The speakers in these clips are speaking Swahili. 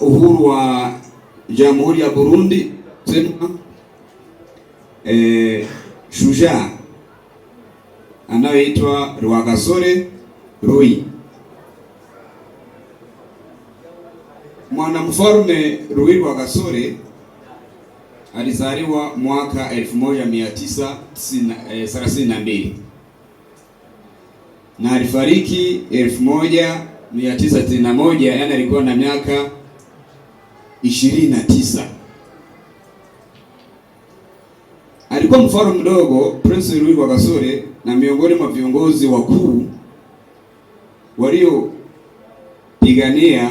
uhuru wa Jamhuri ya Burundi sema shujaa anayeitwa Rwagasore Rui. Mwanamfalme Rui Rwagasore alizaliwa mwaka 1932 na alifariki 1961, yani alikuwa na miaka 29. Alikuwa mfalme mdogo Prince Rui Rwagasore, na miongoni mwa viongozi wakuu waliopigania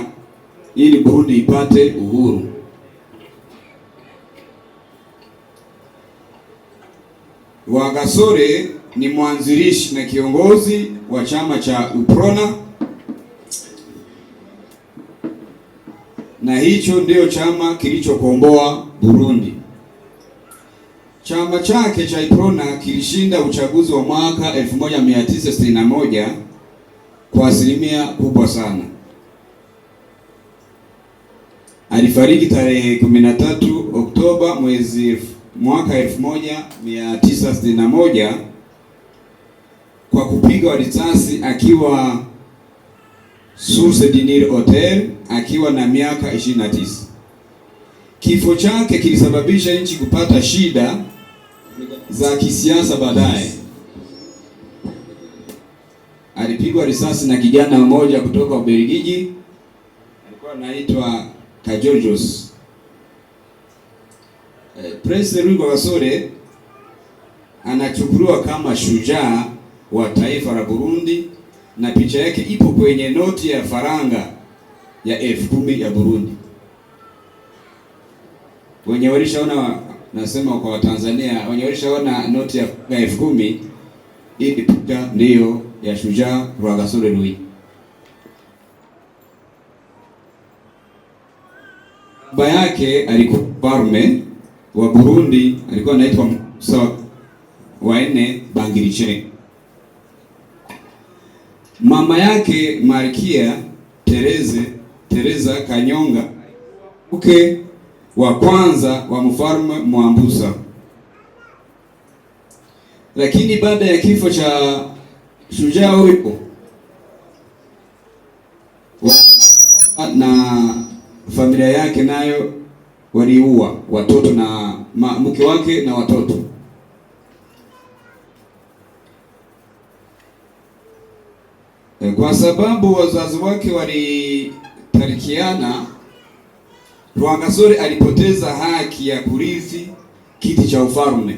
ili Burundi ipate uhuru. Rwagasore ni mwanzilishi na kiongozi wa chama cha UPRONA, na hicho ndio chama kilichokomboa Burundi. Chama chake cha UPRONA kilishinda uchaguzi wa mwaka 1961 kwa asilimia kubwa sana. Alifariki tarehe 13 Oktoba mwaka 1961 kwa kupigwa risasi akiwa Source du Nil Hotel akiwa na miaka 29. Kifo chake kilisababisha nchi kupata shida za kisiasa baadaye. Alipigwa risasi na kijana mmoja kutoka Ubelgiji, alikuwa anaitwa Kajojos. Prince Rui Rwagasore anachukuliwa kama shujaa wa taifa la Burundi, na picha yake ipo kwenye noti ya faranga ya 10,000 ya Burundi. Wenye walishaona, nasema kwa Watanzania, wenye walishaona noti ya 10,000, hii picha ndiyo ya shujaa Rwagasore Rui. Baba yake alikuwa mfalme wa Burundi, alikuwa anaitwa Musa wa 4 Bangiricenge. Mama yake Malkia Teresa Kanyonga, mke wa kwanza wa mfalme Mwambusa. Lakini baada ya kifo cha shujaa huyo na familia yake nayo waliua watoto na mke wake na watoto. Kwa sababu wazazi wake walitarikiana, Rwagasore alipoteza haki ya kurithi kiti cha ufalme.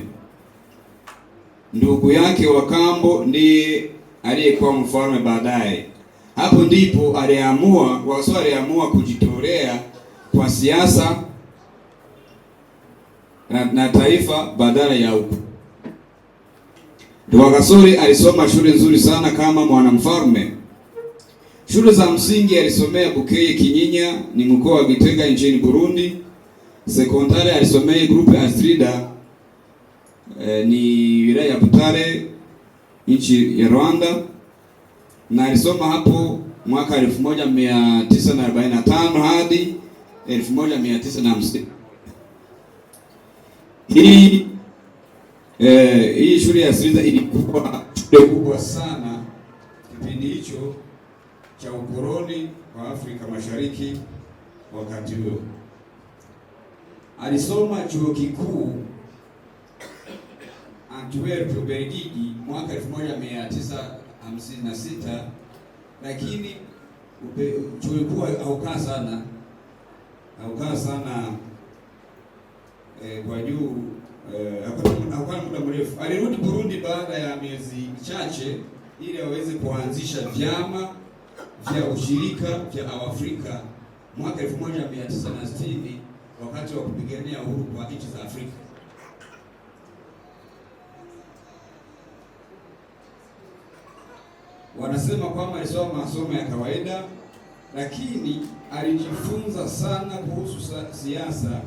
Ndugu yake wa kambo ndiye aliyekuwa mfalme baadaye. Hapo ndipo aliamua kujitolea kwa siasa na taifa badala ya huko. Rwagasore alisoma shule nzuri sana kama mwanamfalme. Shule za msingi alisomea Bukeye Kinyinya, ni mkoa wa Gitega nchini Burundi. Sekondari alisomea Groupe Astrida, ni wilaya ya Butare nchi ya Rwanda, na alisoma hapo mwaka 1945 hadi 1950. Hii shule ya Astrida ilikuwa shule kubwa sana kipindi hicho cha ukoloni wa Afrika Mashariki. Wakati huo alisoma chuo kikuu Antwerp, Ubelgiji mwaka 1956, lakini chuo kikuu haukaa sana kwa juu, hakuwa muda mrefu. Alirudi Burundi baada ya miezi michache ili aweze kuanzisha vyama vya ushirika vya Afrika mwaka 1960 wakati wa kupigania uhuru kwa nchi za Afrika. Wanasema kwamba alisoma masomo ya kawaida, lakini alijifunza sana kuhusu siasa,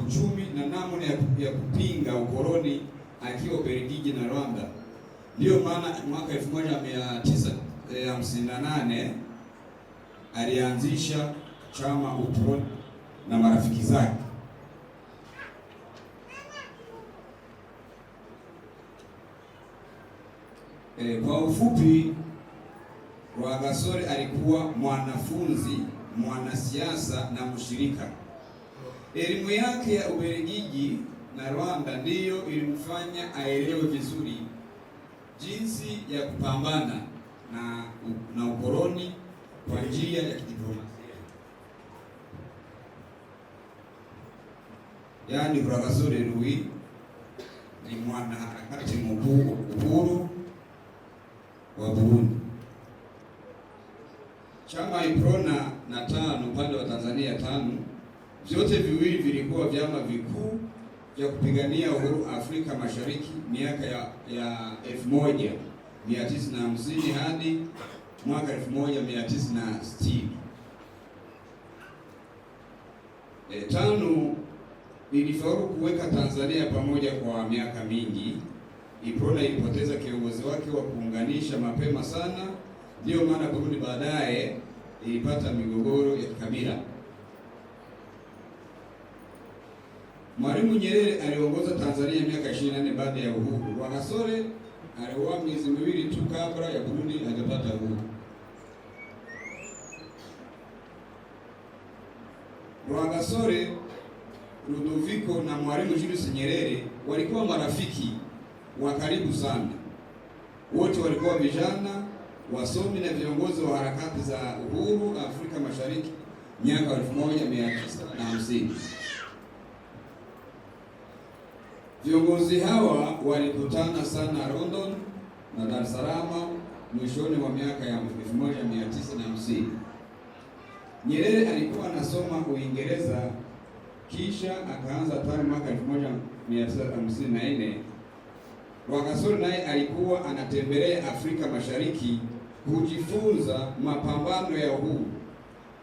uchumi na namna ya kupinga ukoloni akiwa Ubelgiji na Rwanda. Ndiyo maana mwaka 1958 alianzisha chama UPRONA na marafiki zake. Kwa ufupi, Rwagasore alikuwa mwanafunzi, mwanasiasa na mshirika. Elimu yake ya Ubelgiji na Rwanda ndiyo ilimfanya aelewe vizuri jinsi ya kupambana na ukoloni kwa njia ya kidiplomasia. Yaani Rwagasore Louis ni mwanaharakati mkuu uhuru wa Burundi. Chama UPRONA na TANU upande wa Tanzania TANU, vyote viwili vilikuwa vyama vikuu vya kupigania uhuru Afrika Mashariki miaka ya 1950 hadi mwaka 1960. TANU ilifaulu kuweka Tanzania pamoja kwa miaka mingi. UPRONA ilipoteza kiongozi wake wa kuunganisha mapema sana, ndio maana Burundi baadaye ilipata migogoro ya kikabila. Mwalimu Nyerere aliongoza Tanzania miaka 24 baada ya uhuru. Rwagasore aliuawa miezi miwili tu kabla ya Burundi hajapata uhuru. Rwagasore, Ludovico na Mwalimu Julius Nyerere walikuwa marafiki wa karibu sana. Wote walikuwa vijana, wasomi na viongozi wa harakati za uhuru Afrika Mashariki miaka 1950. Viongozi hawa walikutana sana London na Dar es Salaam mwishoni mwa miaka ya 1950. Nyerere alikuwa anasoma Uingereza kisha akaanza pale mwaka 1954. Rwagasore naye alikuwa anatembelea Afrika Mashariki kujifunza mapambano ya uhuru.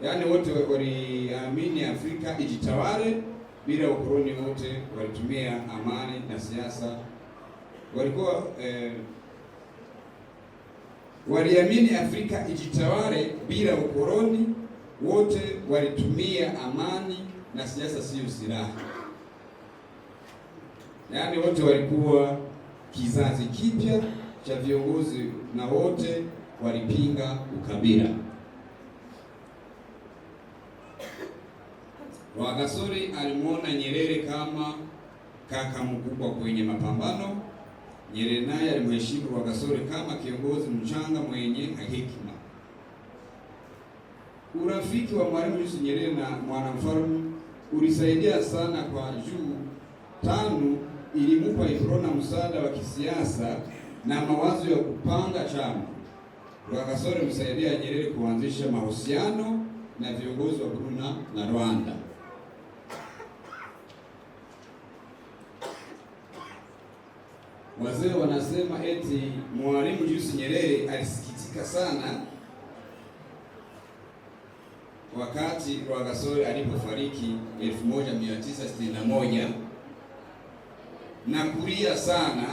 Yaani wote waliamini Afrika ijitawale bila ukoloni, wote walitumia amani na siasa. Walikuwa waliamini Afrika ijitawale bila ukoloni, wote walitumia amani na siasa, sio silaha. Yaani wote walikuwa kizazi kipya cha viongozi na wote walipinga ukabila. Rwagasore alimuona Nyerere kama kaka mkubwa kwenye mapambano. Nyerere naye alimheshimu Rwagasore kama kiongozi mchanga mwenye hekima. Urafiki wa Mwalimu Julius Nyerere na mwanamfalme ulisaidia sana kwa juu. TANU ilimupa UPRONA msaada wa kisiasa na mawazo ya kupanga chama. Rwagasore msaidia Nyerere kuanzisha mahusiano na viongozi wa Burundi na Rwanda. Wazee wanasema eti Mwalimu Julius Nyerere alisikitika sana wakati Rwagasore alipofariki 1961 na kulia sana,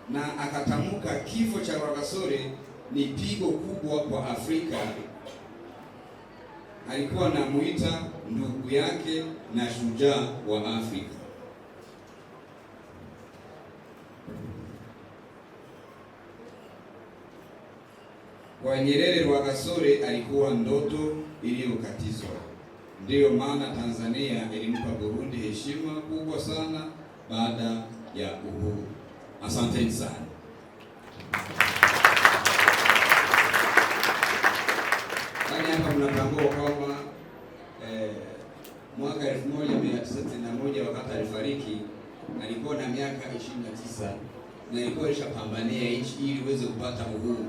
na akatamka kifo cha Rwagasore ni pigo kubwa kwa Afrika. Alikuwa anamuita ndugu yake na shujaa wa Afrika. Kwa Nyerere, Rwagasore alikuwa ndoto iliyokatizwa. Ndiyo maana Tanzania ilimpa Burundi heshima kubwa sana baada ya uhuru. Asanteni sana. Hapa mnatambua kwamba mwaka 1961 wakati alifariki alikuwa na miaka 29 na ilikuwa ilishapambania nchi ili iweze kupata uhuru.